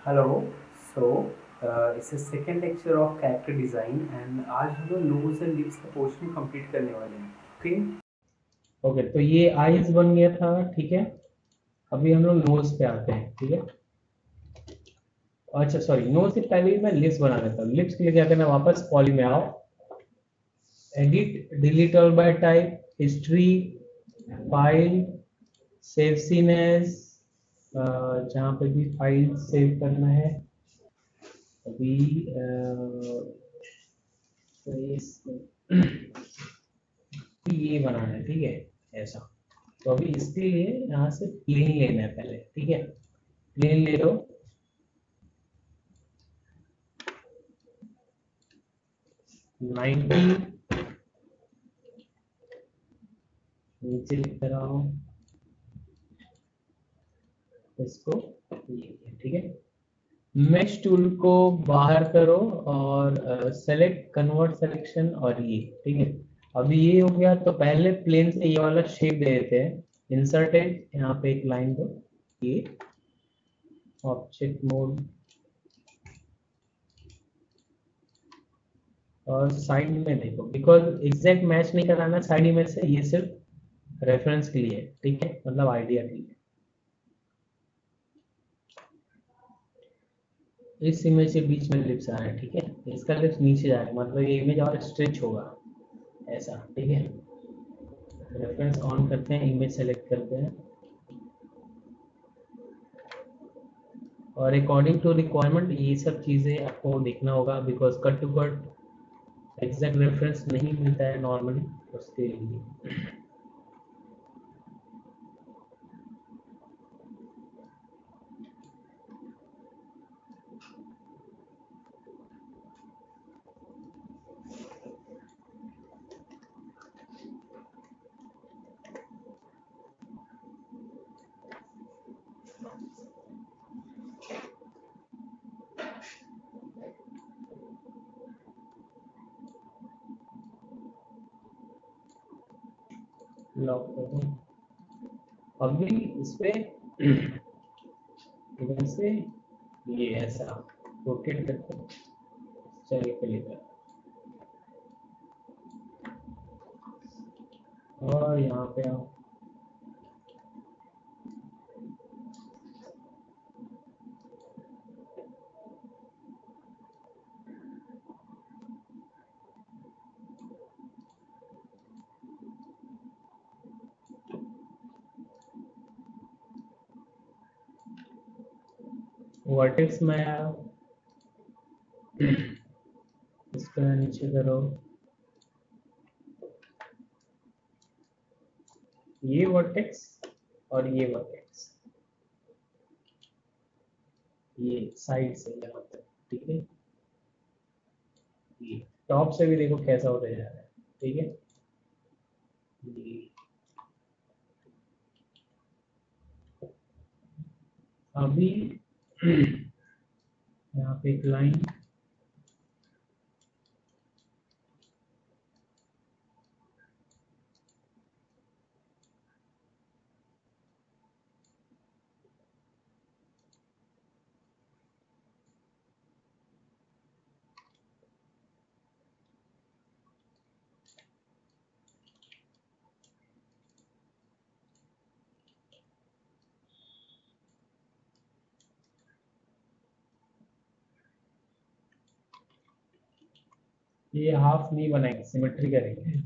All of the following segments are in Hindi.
Hello. So it's second lecture of character design and आज हम लोग नोज एंड लिप्स का पोर्शन कंप्लीट करने वाले हैं। ओके ओके, तो ये आईज बन गया था, ठीक है। अभी हम लोग नोज पे आते हैं, ठीक है। अच्छा सॉरी, नोज से पहले ही मैं लिप्स बना लेता हूँ। लिप्स के लिए क्या करना है, वापस पॉली में आओ, edit delete all by type, history, file, save scene as, जहाँ पे भी फाइल सेव करना है। अभी तो ये बनाना है, ठीक है, ऐसा। तो अभी इसके लिए यहाँ से प्लेन लेना है पहले, ठीक है। प्लेन ले लो, 90, नीचे लिख रहा हूँ इसको, ये ठीक है। मेश टूल को बाहर करो और सेलेक्ट कन्वर्ट सिलेक्शन, और ये ठीक है। अभी ये हो गया, तो पहले प्लेन से ये वाला शेप दे देते हैं। इंसर्टेड, यहाँ पे एक लाइन दो, ये ऑब्जेक्ट मोड, और साइड में देखो, बिकॉज एग्जैक्ट मैच नहीं कराना साइड में से, ये सिर्फ रेफरेंस के लिए, ठीक है, मतलब आइडिया के लिए। इस इमेज के बीच में लिप्स आ रहा है, ठीक है। इसका लिप्स नीचे जा रहा है, मतलब ये इमेज और स्ट्रेच होगा, ऐसा, ठीक है। रेफरेंस ऑन करते हैं, इमेज सेलेक्ट करते हैं, और अकॉर्डिंग टू रिक्वायरमेंट ये सब चीज़ें आपको देखना होगा, because cut to cut exact reference नहीं मिलता है नॉर्मली, उसके लिए। लॉक कर दूं। अभी इस पे वैसे ये ऐसा रोटेट करके चल के लेकर, और यहाँ पे आओ, वर्टेक्स में आओ, इसको नीचे करो, ये वर्टेक्स और ये वर्टेक्स, ये साइड से यहाँ तक, ठीक है। ये टॉप से भी देखो कैसा होता जा रहा है, ठीक है। ये अभी यहाँ पे एक लाइन, ये हाफ नहीं बनाएंगे, सिमेट्री करेंगे।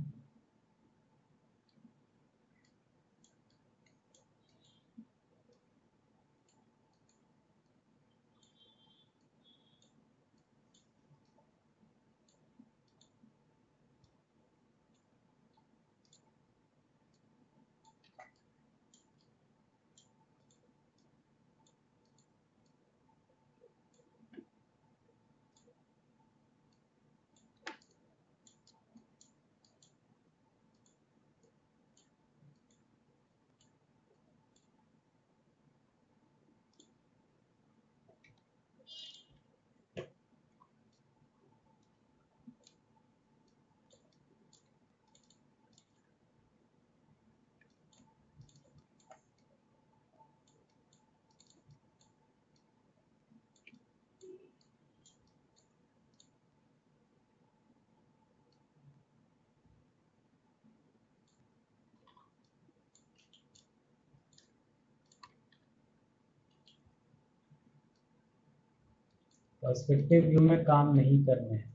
पर्सपेक्टिव व्यू में काम नहीं करना है।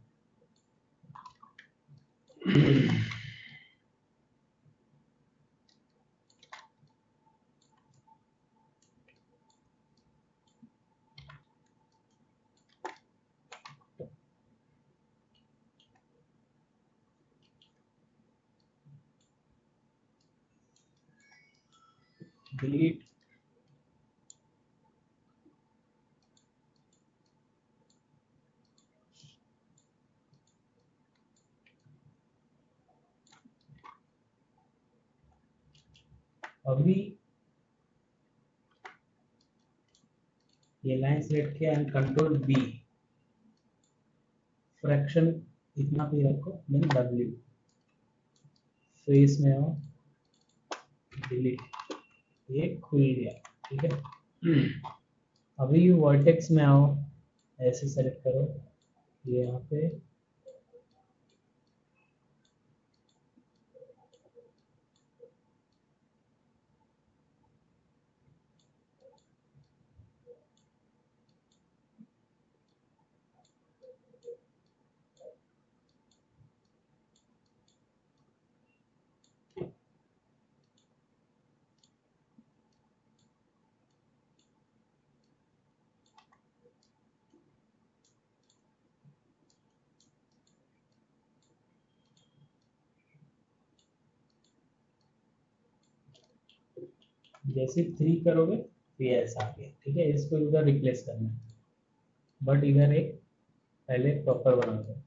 डिलीट। अभी ये लाइन सेलेक्ट किया एंड कंट्रोल बी, फ्रैक्शन इतना भी रखो, देन डब्ल्यू, फेस में आओ, डिलीट, ये खुल गया। ठीक है। अभी वर्टेक्स में आओ, ऐसे सेलेक्ट करो, ये यहाँ पे जैसे 3 करोगे तो ये ऐसा आ गया। ठीक है, इसको इधर रिप्लेस करना है, बट इधर एक पहले प्रॉपर बना दो।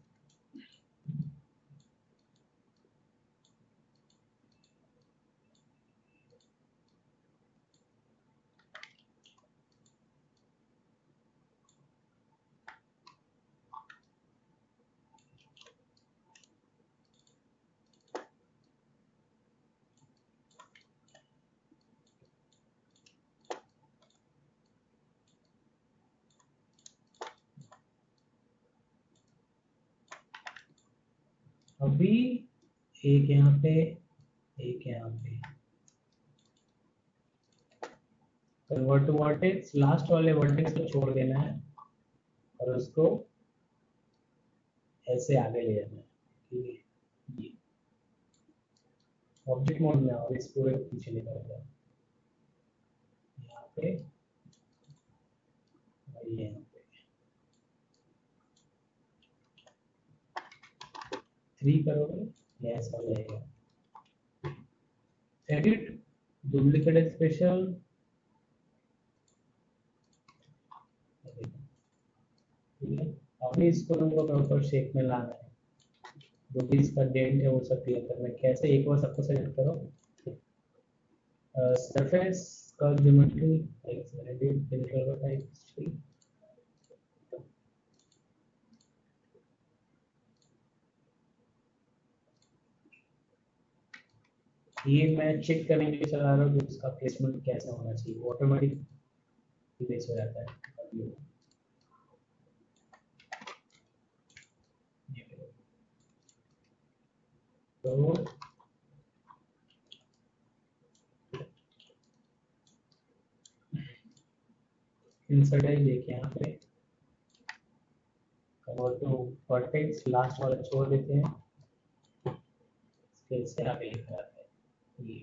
अभी एक यहाँ पे, एक यहाँ पे, कन्वर्ट टू वर्टेक्स, लास्ट वाले वर्टेक्स को छोड़ देना है और उसको ऐसे आगे ले जाना है। ठीक है, ये ऑब्जेक्ट मोड में और इस पूरे को पीछे लेकर जाओ, यहाँ पे और ये यहाँ पे 3 करोगे, ये ऐसा हो जाएगा। एडिट, डुप्लीकेट स्पेशल, ठीक है। अभी इसको तुमको प्रॉपर शेप में लाना है, जो भी इसका डेंट है वो सब क्लियर करना है। कैसे, एक बार सबको सेलेक्ट करो, सरफेस का geometry, edit filter type history, ये मैं चेक करने के लिए चला रहा हूँ कि उसका प्लेसमेंट कैसा होना चाहिए, वो ऑटोमेटिक प्लेस हो जाता है। तो इंसर्ट है, देखिए यहाँ पे कन्वर्ट टू वर्टेक्स, लास्ट वाला छोड़ देते हैं, फिर से आगे लिखा जाता है ये,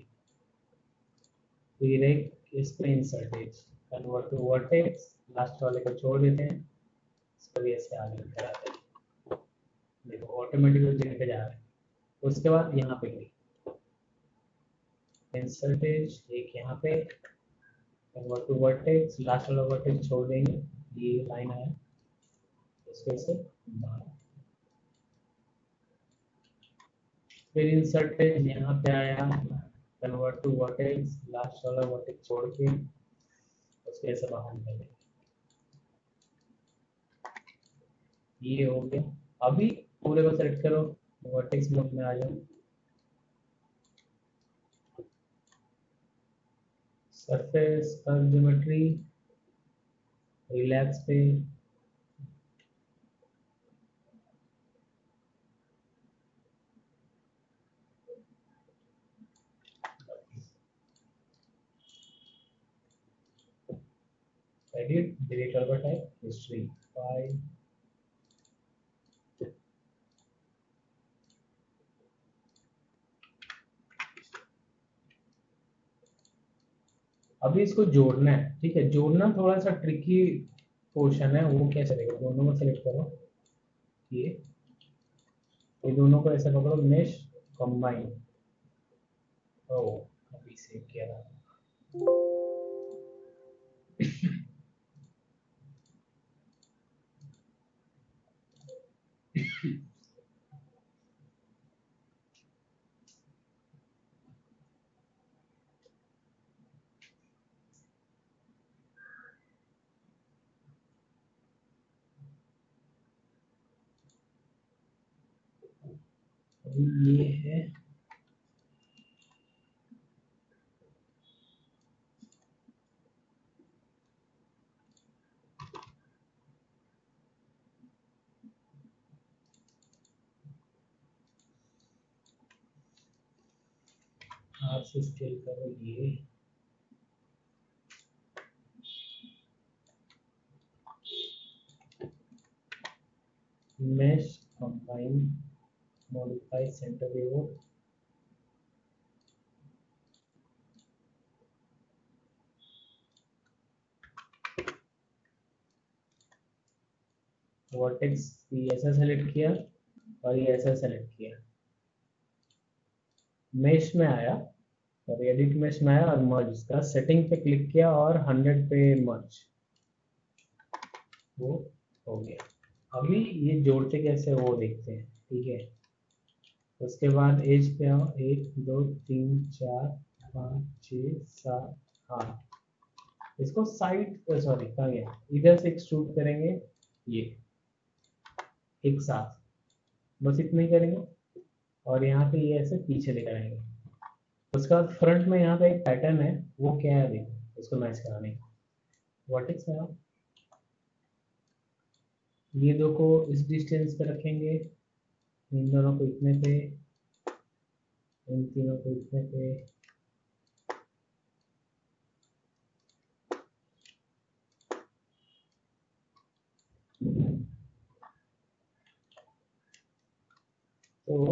फिर एक इस पे इंसर्ट है, कन्वर्ट टू वर्टेक्स, लास्ट वाले को छोड़ देते हैं, इसको भी ऐसे आगे लिखा जाता है। देखो ऑटोमेटिकली जगह पे जा रहा है। उसके बाद यहाँ पे इंसर्टेज, एक यहाँ पे कन्वर्ट टू वर्टेक्स, लास्ट वाला वर्टेक्स छोड़ देंगे, ये लाइन आया, इसको से फिर इंसर्टेज यहाँ पे आया, कन्वर्ट टू वर्टेक्स, लास्ट वाला वर्टेक्स छोड़ के उसको ऐसे बाहर निकालेंगे, ये हो गया। अभी पूरे को सेलेक्ट करो, वर्टेक्स मोड में आ जाओ, सरफेस कर्व ज्योमेट्री, रिलैक्स पे, एडिट डिलीट कर टाइप हिस्ट्री फाइल। अभी इसको जोड़ना है, ठीक है। जोड़ना थोड़ा सा ट्रिकी पोर्शन है, वो कैसे रहेगा, दोनों को सेलेक्ट करो, ये दोनों को ऐसा पकड़ो, मेश कंबाइन। ओ अभी सेव किया था। अभी ये है हाथ से स्केल करो, ये mesh combine modify center view vertex, ये ऐसा सेलेक्ट किया और ये ऐसा सेलेक्ट किया, मेश में आया और एडिट मेश में आया और मर्ज का सेटिंग पे क्लिक किया और 100 पे मर्ज, वो हो गया। अभी ये जोड़ते कैसे वो देखते हैं, ठीक है। उसके बाद एज पे आओ, 1 2 3 4 5 6 7 8, इसको साइड, सॉरी कहाँ गया, इधर से एक्सट्रूड करेंगे, ये एक साथ, बस इतना ही करेंगे। और यहाँ पे ये ऐसे पीछे लेकर आएंगे। उसके बाद फ्रंट में यहाँ पे एक पैटर्न है, वो क्या है देखो, इसको मैच कराने का। वर्टेक्स में आओ, ये दो को इस डिस्टेंस पे रखेंगे, इन दोनों को इतने पे, इन तीनों को इतने पे, तो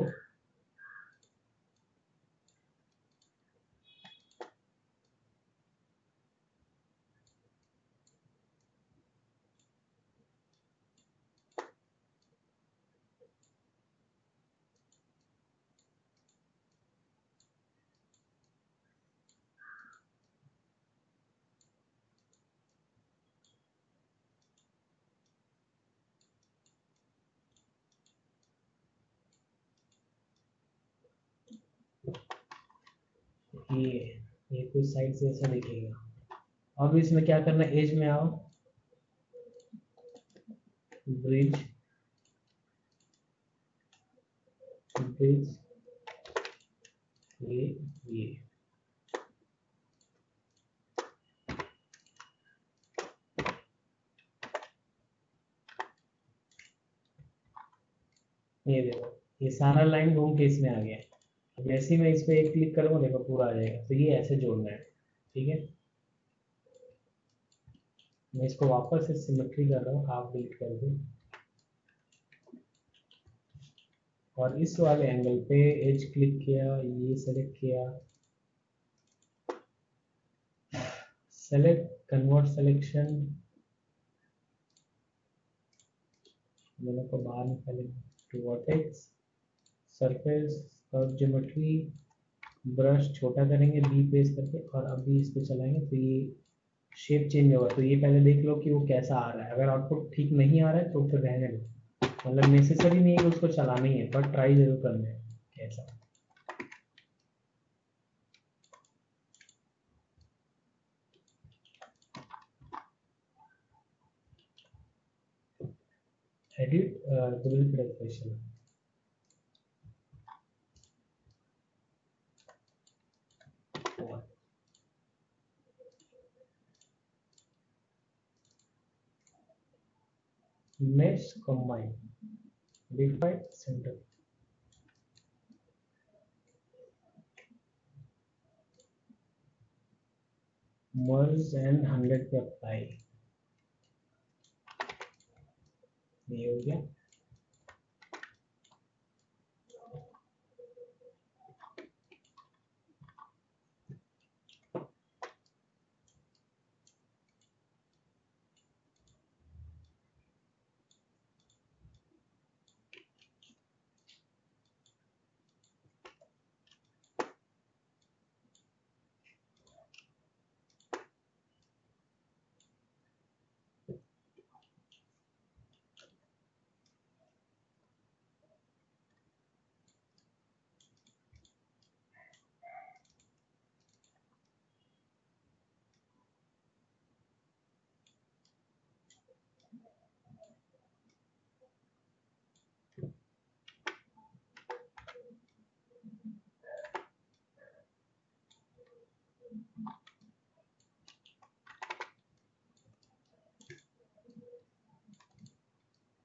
ये कुछ साइड से ऐसा दिखेगा। अब इसमें क्या करना है, एज में आओ, ब्रिज, ब्रिज, ये ये देखो, ये सारा लाइन घूम के इसमें आ गया है। अब जैसे ही मैं इस पे एक क्लिक करूंगा, देखो पूरा आ जाएगा। तो ये ऐसे जोड़ना है, ठीक है। मैं इसको वापस से सिमेट्री कर रहा हूँ, हाफ डिलीट कर दूँ, और इस वाले एंगल पे एज क्लिक किया, ये सेलेक्ट किया, सेलेक्ट कन्वर्ट सिलेक्शन, दोनों को बाहर निकालें to vertex, surface curve geometry, brush छोटा करेंगे बी प्रेस करके, और अभी इस पे चलाएंगे तो ये शेप चेंज होगा। तो ये पहले देख लो कि वो कैसा आ रहा है। अगर आउटपुट ठीक नहीं आ रहा है तो फिर रहने दो, मतलब नेसेसरी नहीं है कि उसको चलाना ही है, पर ट्राई जरूर करना है कैसा। Edit duplicate expression, mesh combine define center, merge and 100 पे अप्लाई, ये हो गया।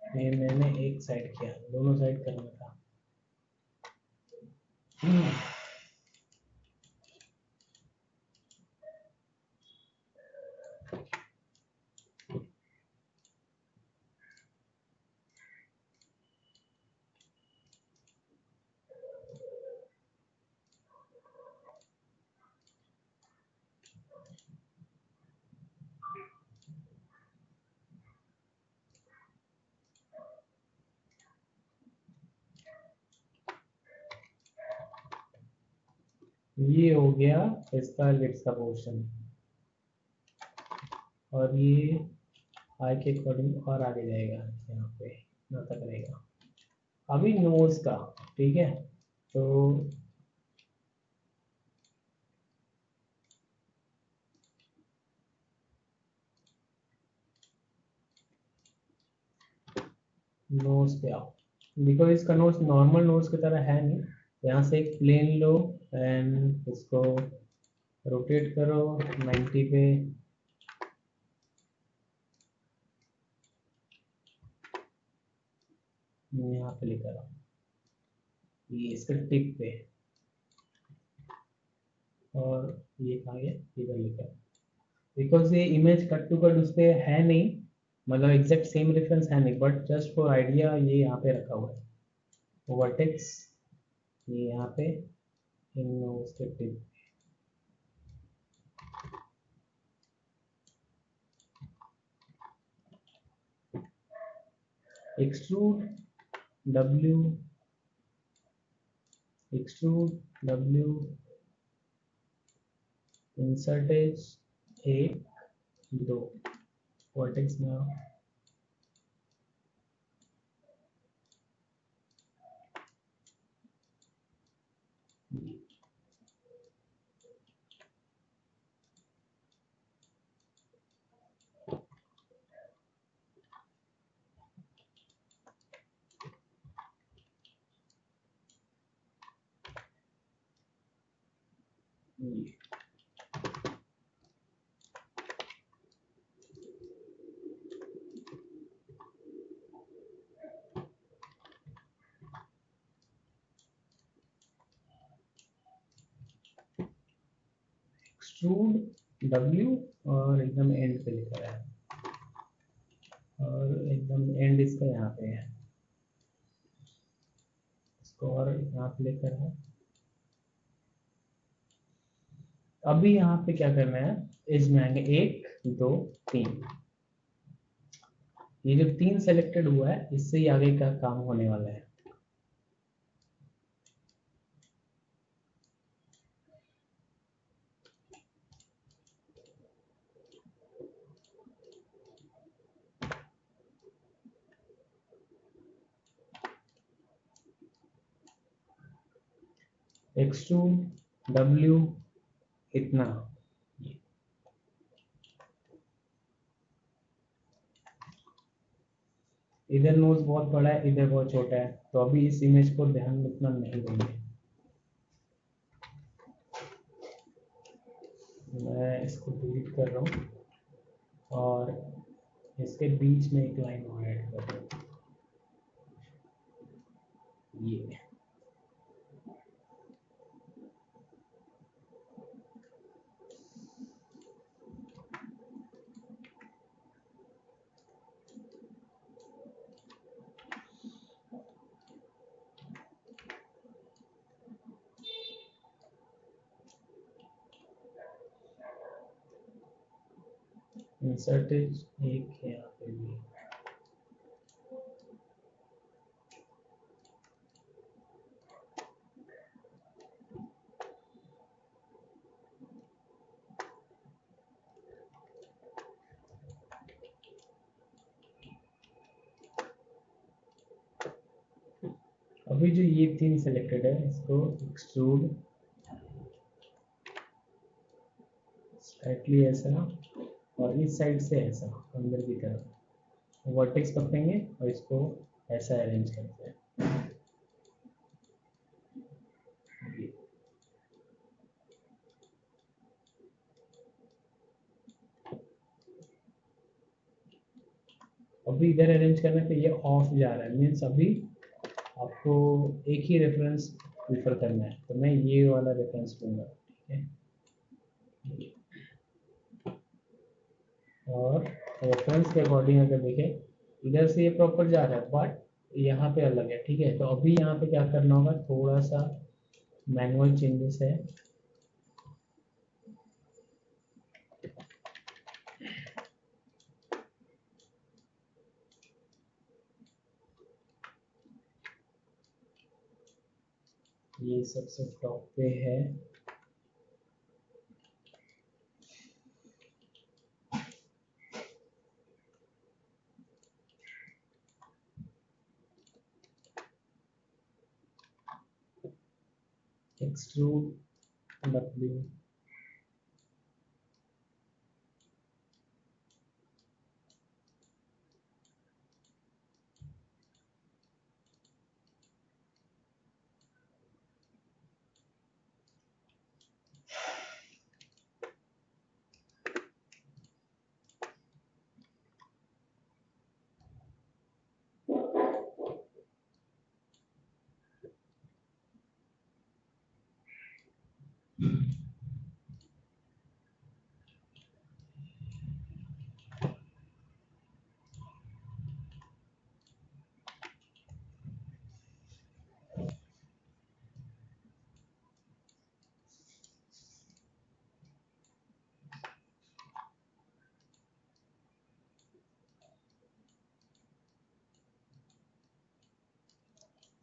ये मैंने एक साइड किया, दोनों साइड करना था। ये हो गया इसका लिट्स का पोर्शन, और ये आई के अकॉर्डिंग और आगे जाएगा, यहाँ पे यहाँ तक रहेगा। अभी नोज का, ठीक है, तो नोज पे आओ। बिकॉज इसका नोज नॉर्मल नोज की तरह है नहीं, यहाँ से एक प्लेन लो एंड इसको रोटेट करो 90 पे। यहाँ पे लेकर आओ, ये इसके टिप पे, और ये कहाँ गया, इधर लेकर। बिकॉज ये इमेज कट टू कट उस पे है नहीं, मतलब एग्जैक्ट सेम रेफरेंस है नहीं, बट जस्ट फॉर आइडिया ये यहाँ पे रखा हुआ है वर्टेक्स, ये यहाँ पे इन उसके tip. Extrude W, extrude W, insert as 1 2, vertex में आओ। एक्सट्रूड W, और एकदम एंड पे लिखा है, और एकदम एंड इसका यहाँ पे है, इसको और यहाँ पे लेकर है। अभी यहाँ पे क्या करना है, एज में आएंगे 1 2 3, ये जो 3 सेलेक्टेड हुआ है इससे ही आगे का काम होने वाला है। एक्सट्रूड W इतना, इधर नोज बहुत बड़ा है, इधर बहुत छोटा है, तो अभी इस इमेज को ध्यान में उतना नहीं देंगे। मैं इसको डिलीट कर रहा हूँ, और इसके बीच में एक लाइन और ऐड कर रहा हूँ, ये इंसर्ट इज एक यहाँ पे भी। अभी जो ये तीन सिलेक्टेड है इसको एक्सट्रूड स्लाइटली ऐसा और इस साइड से ऐसा अंदर की तरफ वर्टेक्स पकड़ेंगे और इसको ऐसा अरेंज करते हैं। अभी इधर अरेंज करने पे ये ऑफ जा रहा है, मीन्स अभी आपको एक ही रेफरेंस प्रीफर करना है, तो मैं ये वाला रेफरेंस लूंगा, ठीक है। और रेफरेंस के अकॉर्डिंग अगर देखें इधर से ये प्रॉपर जा रहा है बट यहाँ पे अलग है, ठीक है। तो अभी यहाँ पे क्या करना होगा, थोड़ा सा मैनुअल चेंजेस है। ये सबसे टॉप पे है, एक्सट्रूड डब्ल्यू।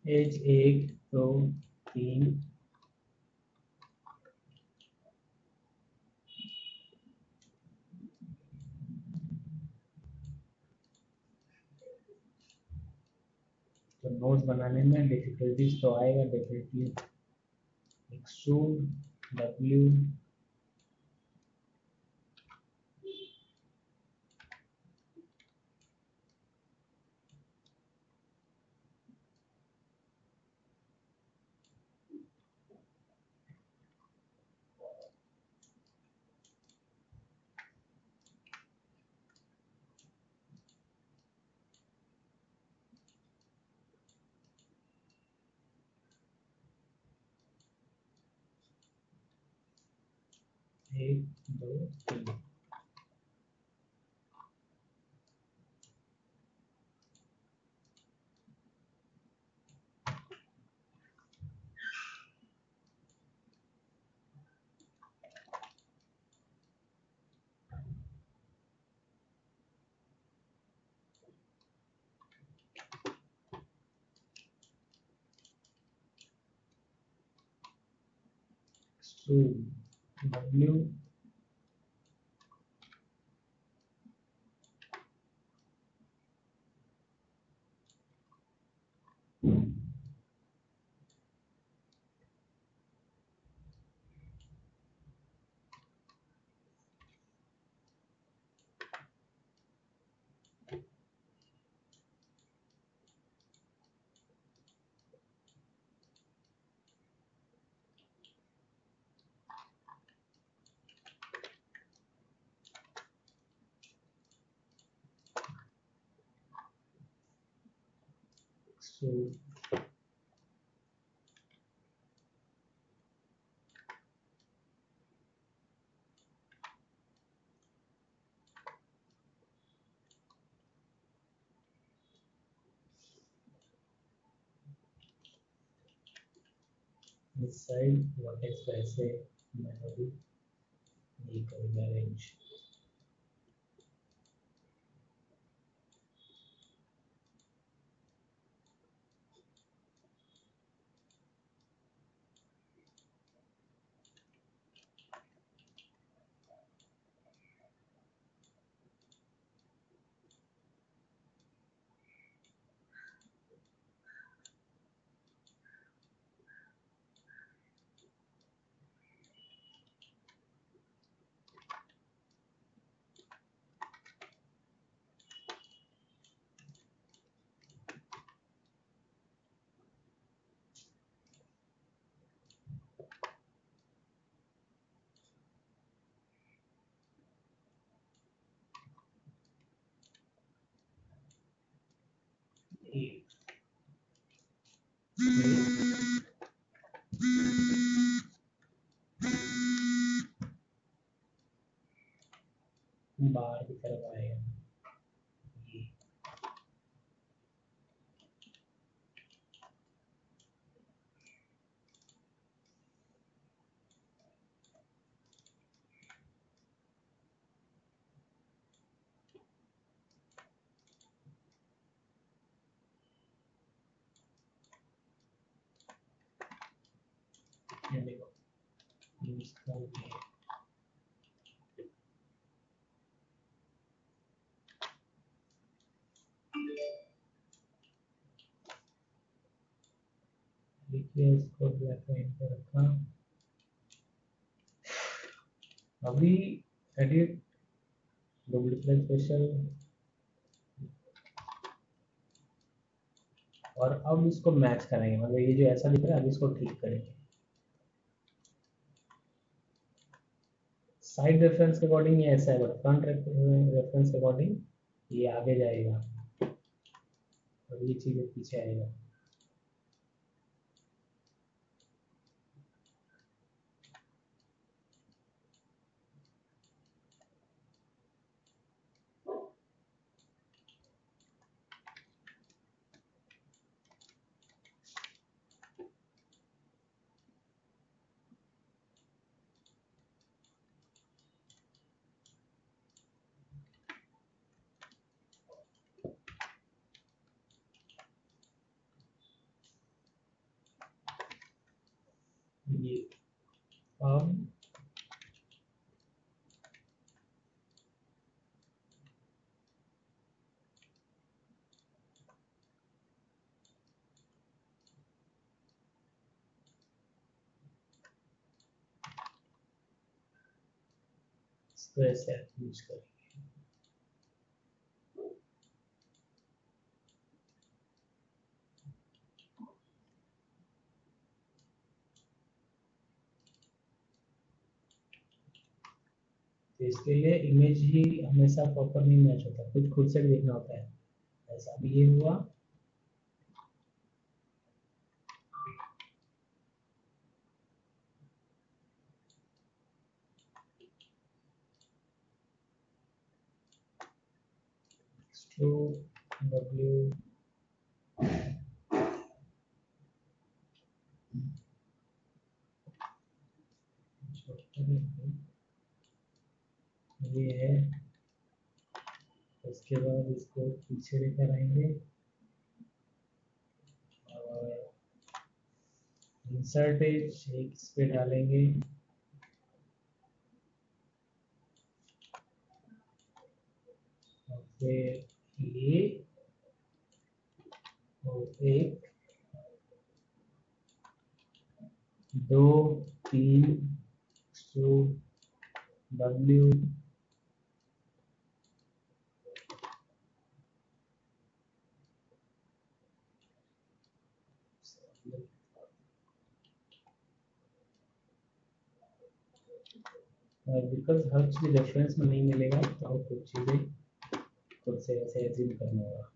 एज एक दो तीन, तो नोट्स बनाने में डिफिकल्टीज तो आएगा डेफिनेटली। एक्सट्रूड डब्ल्यू, एक दो तीन। एक्सट्रूड डब्ल्यू, एक्सट्रूड इस साइड वर्टेक्स पे ऐसे मैं अभी ये करूँगा अरेंज। बाहर की तरफ आएगा ये। ये देखो इसका ये देखिए, इसको ब्लैक लाइन पे रखा। अभी एडिट डुप्लीकेट स्पेशल, और अब इसको मैच करेंगे, मतलब ये जो ऐसा दिख रहा है अब इसको ठीक करेंगे। साइड रेफरेंस के अकॉर्डिंग ये ऐसा है, बट फ्रंट रेफरेंस के अकॉर्डिंग ये आगे जाएगा और ये चीजें पीछे आएगा। ये अब इसको ऐसे यूज करेंगे। तो इसके लिए इमेज ही हमेशा प्रॉपर नहीं मैच होता, कुछ खुद से भी देखना होता है। ऐसा भी ये हुआ, तो W ये है। उसके बाद इसको पीछे लेकर आएंगे और इंसर्ट एज एक इस पे डालेंगे और फिर ये और एक दो तीन टू W बिकॉज हर चीज रेफरेंस में नहीं मिलेगा तो कुछ चीजें खुद से ऐसे एज्यूम करना होगा।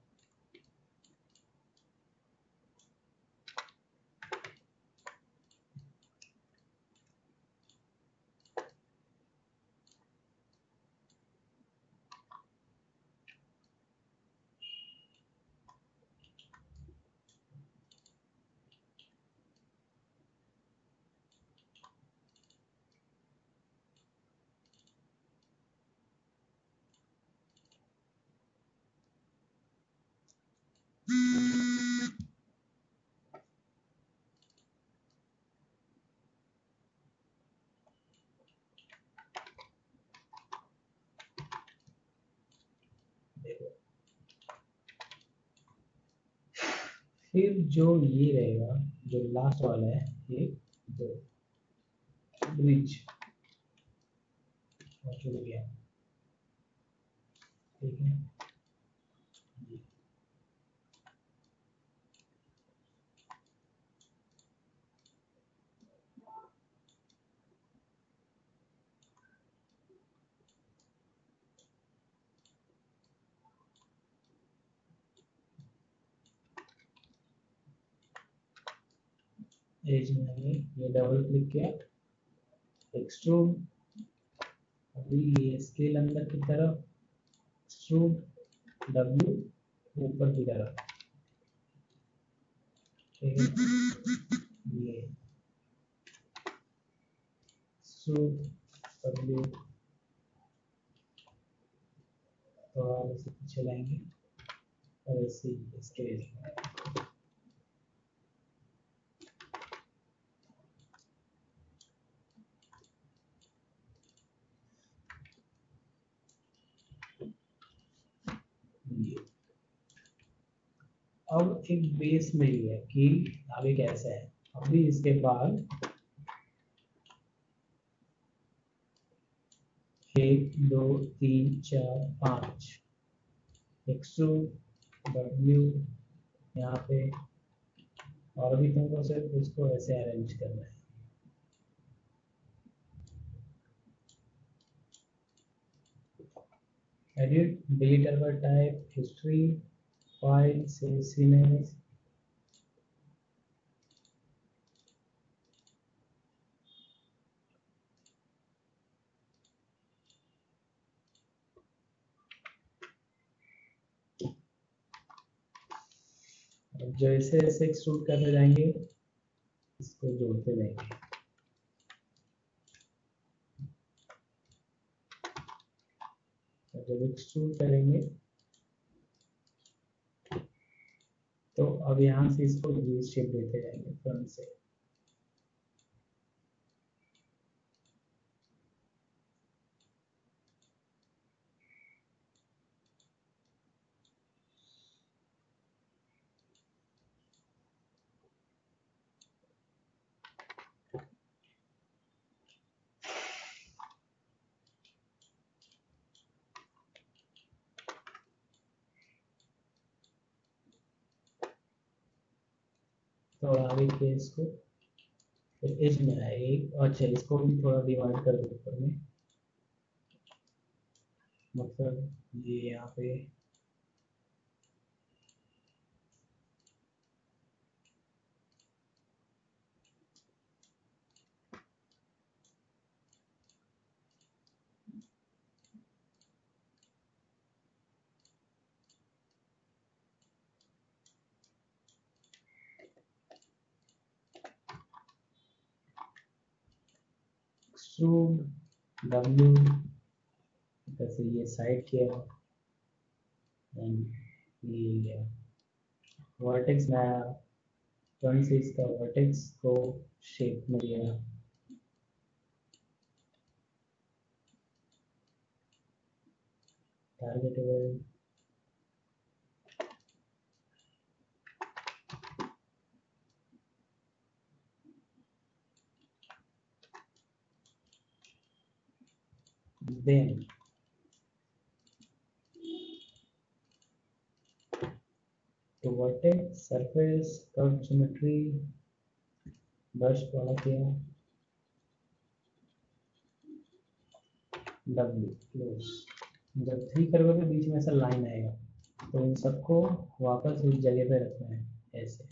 देखो, फिर जो ये रहेगा, जो लास्ट वाला है ये दो ब्रिज और जुड़ गया, ठीक है। एज में आएंगे, ये डबल क्लिक किया, एक्सट्रूड, अभी ये स्केल अंदर की तरफ, एक्सट्रूड डब्ल्यू ऊपर की तरफ, ठीक है, ये एक्सट्रूड डब्ल्यू, थोड़ा इसे पीछे लाएंगे और ऐसे स्केल, अब एक बेस में ही है कि आगे कैसे है। अभी इसके बाद 1 2 3 4 5 एक्सट्रूड डब्ल्यू यहाँ पे, और अभी तुमको सिर्फ उसको ऐसे अरेंज करना है। Edit, delete alpha type, history, file, scenes, जैसे जैसे एक्सट्रूड करते जाएंगे इसको जोड़ते जाएंगे। जब एक्सट्रूड करेंगे तो अब यहाँ से इसको ये शेप देते जाएंगे फ्रंट से। तो आगे के इसको फिर एज में आए एक, अच्छा इसको भी थोड़ा डिवाइड कर दो ऊपर में, मतलब ये यहाँ पे एक्सट्रूड डब्ल्यू, जैसे ये साइड किया, ये वर्टेक्स लाया, फ्रंट से इसका वर्टेक्स को शेप में लिया, टारगेटेबल, देन तो vertex, surface, curve geometry, brush वाला किया, डब्ल्यू क्लोज। जब 3 करोगे बीच में ऐसा लाइन आएगा, तो इन सबको वापस उस जगह पे रखना है ऐसे।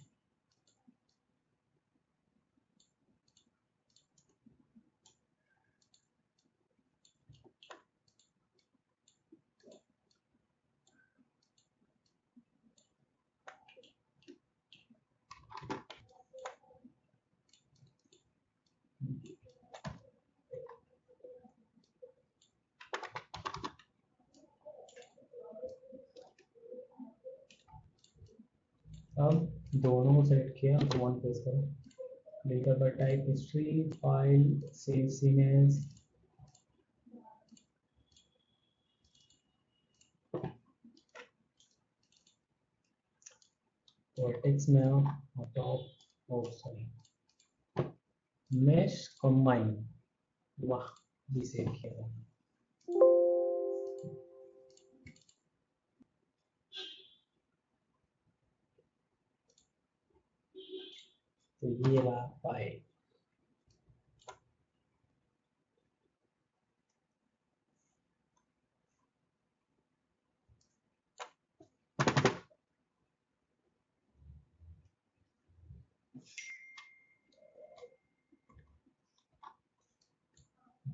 अब दोनों को सेलेक्ट किया, वन प्रेस करो, डेटा पर टाइप, हिस्ट्री, फाइल, सीनेस, वर्टेक्स में आओ, टॉप, ओ सॉरी, मेश कंबाइन, वाह जी सेव किया। तो ये रहा फाइल।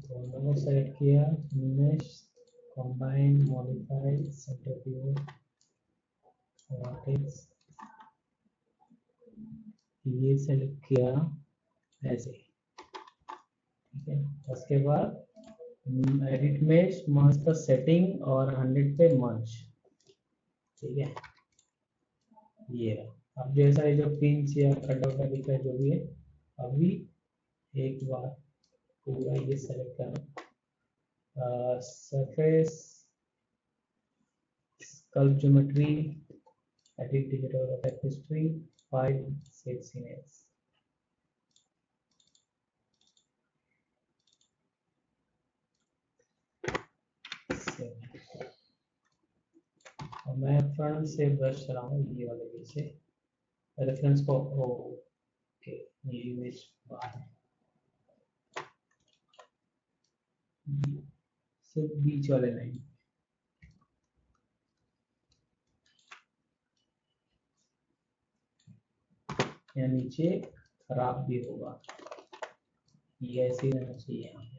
दोनों को सेलेक्ट किया, mesh, combine, modify, centre view, vertex, ये सेलेक्ट किया ऐसे, ठीक है। उसके बाद एडिट मेश, मर्ज का सेटिंग और 100 पे मर्ज, ठीक है। ये रहा। अब जैसा ये जो पिंच या कटआउट का दिख रहा है जो भी है, अभी एक बार पूरा ये सेलेक्ट करना, surface, sculpt geometry, edit digital texture, file, save scenes. मैं फ्रंट से ब्रश चलाऊं ये वाले से रेफरेंस को, ओके ये इमेज बाहर सिर्फ बीच वाले लाइन, या नीचे खराब भी होगा, ये ऐसे ही रहना चाहिए यहाँ पे।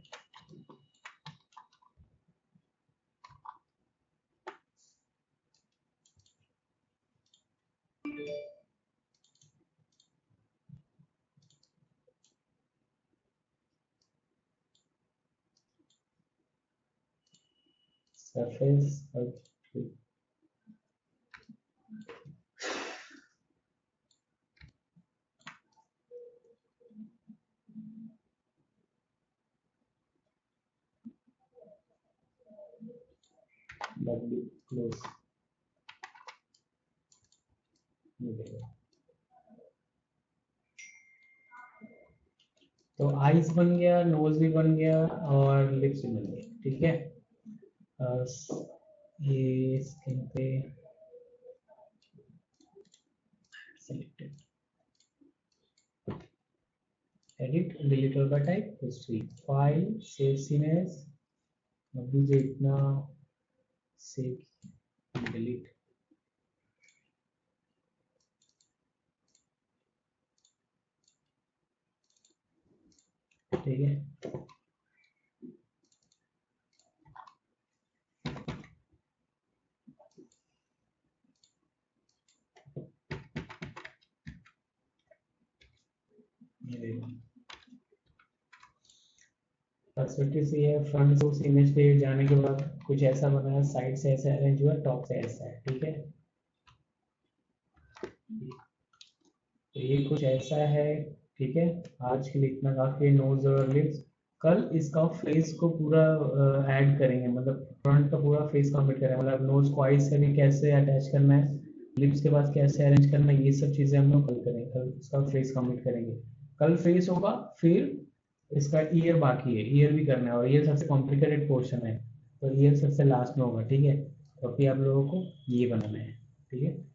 सरफेस क्लोज, तो आईज बन गया, नोज भी बन गया और लिप्स भी बन गया, ठीक है। ये स्किन पे सेलेक्टेड, एडिट डिलीटर का टाइप हिस्ट्री, फाइल, सेव सीनेस, अभी जो इतना सेव डिलीट, ठीक है। पर्सपेक्टिव से है, फ्रंट से उस इमेज पे जाने के बाद कुछ ऐसा बना है, साइड से ऐसा अरेंज हुआ, टॉप से ऐसा है, ठीक है। तो ये कुछ ऐसा है, ठीक है। आज के लिए इतना काफी, नोज और लिप्स। कल इसका फेस को पूरा ऐड करेंगे, मतलब फ्रंट का पूरा फेस कंप्लीट करेंगे, मतलब नोज को आईज से भी कैसे अटैच करना है, लिप्स के पास कैसे अरेंज करना है, ये सब चीजें हम लोग कल करेंगे। कल इसका फेस कंप्लीट करेंगे, कल फेस होगा, फिर इसका ईयर बाकी है, ईयर भी करना है, और ये सबसे कॉम्प्लिकेटेड पोर्शन है, तो ईयर सबसे लास्ट में होगा, ठीक है। तो अभी आप लोगों को ये बनाना है, ठीक है।